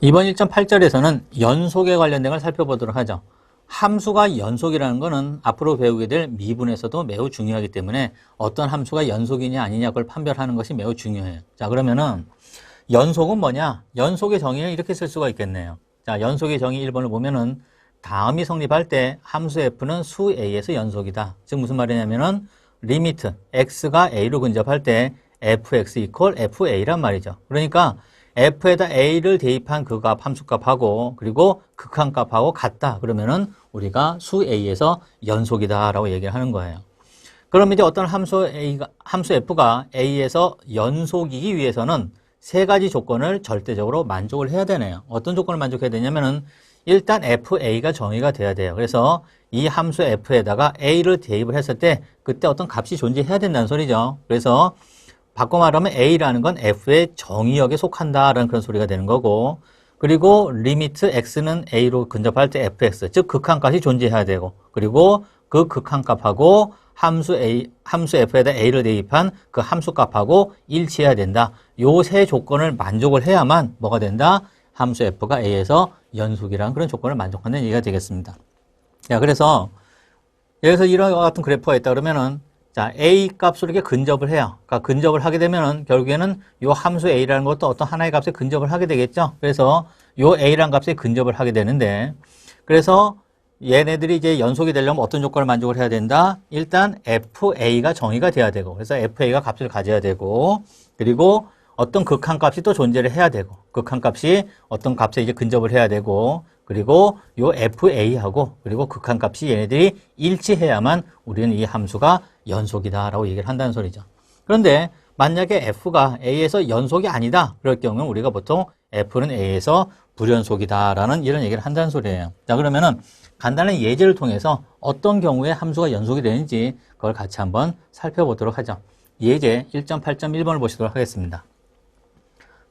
이번 1.8절에서는 연속에 관련된 걸 살펴보도록 하죠. 함수가 연속이라는 것은 앞으로 배우게 될 미분에서도 매우 중요하기 때문에 어떤 함수가 연속이냐 아니냐 그걸 판별하는 것이 매우 중요해요. 자, 그러면은 연속은 뭐냐? 연속의 정의를 이렇게 쓸 수가 있겠네요. 자, 연속의 정의 1번을 보면은 다음이 성립할 때 함수 f는 수 a에서 연속이다. 즉 무슨 말이냐면은 리미트 x가 a로 근접할 때 fx 이퀄 fa란 말이죠. 그러니까 f에다 a를 대입한 그 값, 함수값하고 그리고 극한값하고 같다. 그러면은 우리가 수 a에서 연속이다라고 얘기를 하는 거예요. 그럼 이제 어떤 함수 f가 a에서 연속이기 위해서는 세 가지 조건을 절대적으로 만족을 해야 되네요. 어떤 조건을 만족해야 되냐면은 일단 fa가 정의가 돼야 돼요. 그래서 이 함수 f에다가 a를 대입을 했을 때 그때 어떤 값이 존재해야 된다는 소리죠. 그래서 바꿔 말하면 a라는 건 f의 정의역에 속한다라는 그런 소리가 되는 거고, 그리고 리미트 x는 a로 근접할 때 fx, 즉 극한값이 존재해야 되고, 그리고 그 극한값하고 함수 f에다 a를 대입한 그 함수값하고 일치해야 된다. 요 세 조건을 만족을 해야만 뭐가 된다? 함수 f가 a에서 연속이라는 그런 조건을 만족하는 얘기가 되겠습니다. 자, 그래서 여기서 이런 같은 그래프가 있다 그러면은 자, a 값으로 이렇게 근접을 해요. 그러니까 근접을 하게 되면은 결국에는 요 함수 a라는 것도 어떤 하나의 값에 근접을 하게 되겠죠. 그래서 요 a라는 값에 근접을 하게 되는데, 그래서 얘네들이 이제 연속이 되려면 어떤 조건을 만족을 해야 된다? 일단 fa가 정의가 돼야 되고, 그래서 fa가 값을 가져야 되고, 그리고 어떤 극한값이 또 존재를 해야 되고, 극한값이 어떤 값에 이제 근접을 해야 되고, 그리고 요 fa하고 그리고 극한값이 얘네들이 일치해야만 우리는 이 함수가 연속이다라고 얘기를 한다는 소리죠. 그런데 만약에 f가 a에서 연속이 아니다 그럴 경우는 우리가 보통 f는 a에서 불연속이다라는 이런 얘기를 한다는 소리예요. 자, 그러면은 간단한 예제를 통해서 어떤 경우에 함수가 연속이 되는지 그걸 같이 한번 살펴보도록 하죠. 예제 1.8.1번을 보시도록 하겠습니다.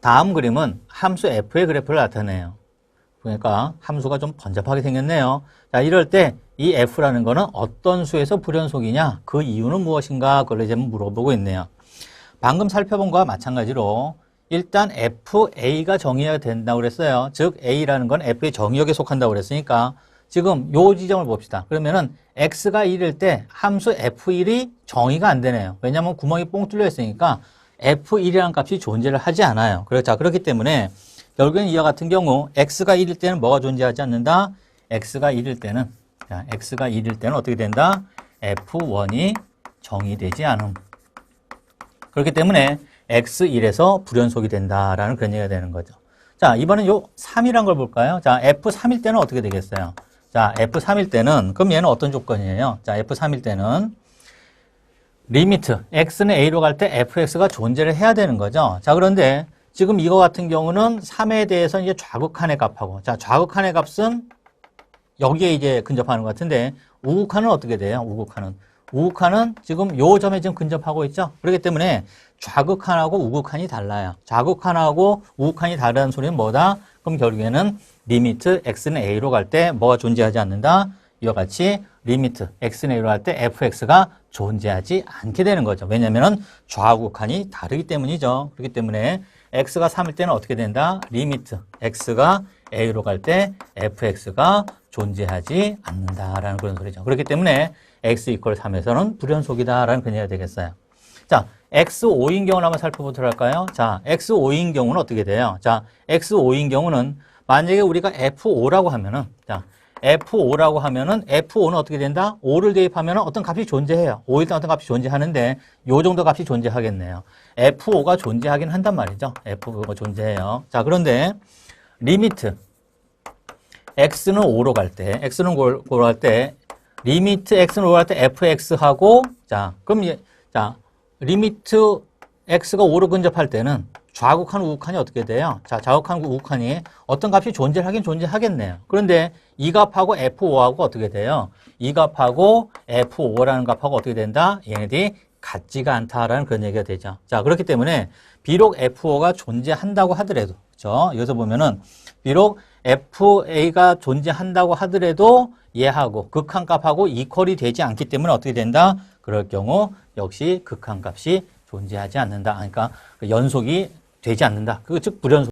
다음 그림은 함수 f의 그래프를 나타내요. 그러니까 함수가 좀 번잡하게 생겼네요. 자, 이럴 때 이 f라는 거는 어떤 수에서 불연속이냐? 그 이유는 무엇인가? 그걸 이제 물어보고 있네요. 방금 살펴본 거와 마찬가지로 일단 fa가 정의가 된다고 그랬어요. 즉 a라는 건 f의 정의역에 속한다고 그랬으니까 지금 요 지점을 봅시다. 그러면은 x가 1일 때 함수 f1이 정의가 안 되네요. 왜냐하면 구멍이 뽕 뚫려 있으니까 f1이라는 값이 존재를 하지 않아요. 그렇기 때문에 결국엔 이와 같은 경우 x가 1일 때는 뭐가 존재하지 않는다? x가 1일 때는 어떻게 된다? f1이 정의되지 않음. 그렇기 때문에 x1에서 불연속이 된다라는 그런 얘기가 되는 거죠. 자, 이번엔 요 3이란 걸 볼까요? 자, f3일 때는 어떻게 되겠어요? 자, f3일 때는 그럼 얘는 어떤 조건이에요? 자, f3일 때는 리미트 x는 a로 갈 때 fx가 존재를 해야 되는 거죠. 자, 그런데 지금 이거 같은 경우는 3에 대해서 이제 좌극한의 값하고, 자, 좌극한의 값은 여기에 이제 근접하는 것 같은데, 우극한은 어떻게 돼요? 우극한은 지금 요 점에 지금 근접하고 있죠? 그렇기 때문에 좌극한하고 우극한이 달라요. 좌극한하고 우극한이 다르다는 소리는 뭐다? 그럼 결국에는 리미트 x는 a로 갈 때 뭐가 존재하지 않는다? 이와 같이 리미트 x는 a로 갈 때 fx가 존재하지 않게 되는 거죠. 왜냐면은 좌우극한이 다르기 때문이죠. 그렇기 때문에 x가 3일 때는 어떻게 된다? 리미트 x가 a로 갈 때 fx가 존재하지 않는다라는 그런 소리죠. 그렇기 때문에 x 이퀄 3에서는 불연속이다라는 그런 얘기가 되겠어요. 자, x5인 경우를 한번 살펴보도록 할까요? 자, x5인 경우는 어떻게 돼요? 자, x5인 경우는 만약에 우리가 f5라고 하면은, 자, f5라고 하면은 f5는 어떻게 된다? 5를 대입하면 어떤 값이 존재해요. 5일 때 어떤 값이 존재하는데 요 정도 값이 존재하겠네요. f5가 존재하긴 한단 말이죠. f5가 존재해요. 자, 그런데 리미트 x는 5로 갈 때, 리미트 x는 5로 갈 때 fx하고, 자, 그럼 자, 리미트 x가 5로 근접할 때는 좌극한, 우극한이 어떻게 돼요? 자, 좌극한, 우극한이 어떤 값이 존재하긴 존재하겠네요. 그런데 이 값하고 f5하고 어떻게 돼요? 이 값하고 f5라는 값하고 어떻게 된다? 얘네들이 같지가 않다라는 그런 얘기가 되죠. 자, 그렇기 때문에 비록 f5가 존재한다고 하더라도, 그렇죠? 여기서 보면은 비록 fa가 존재한다고 하더라도 얘하고 극한값하고 이퀄이 되지 않기 때문에 어떻게 된다? 그럴 경우 역시 극한값이 존재하지 않는다. 그러니까 연속이 되지 않는다. 즉 불연속.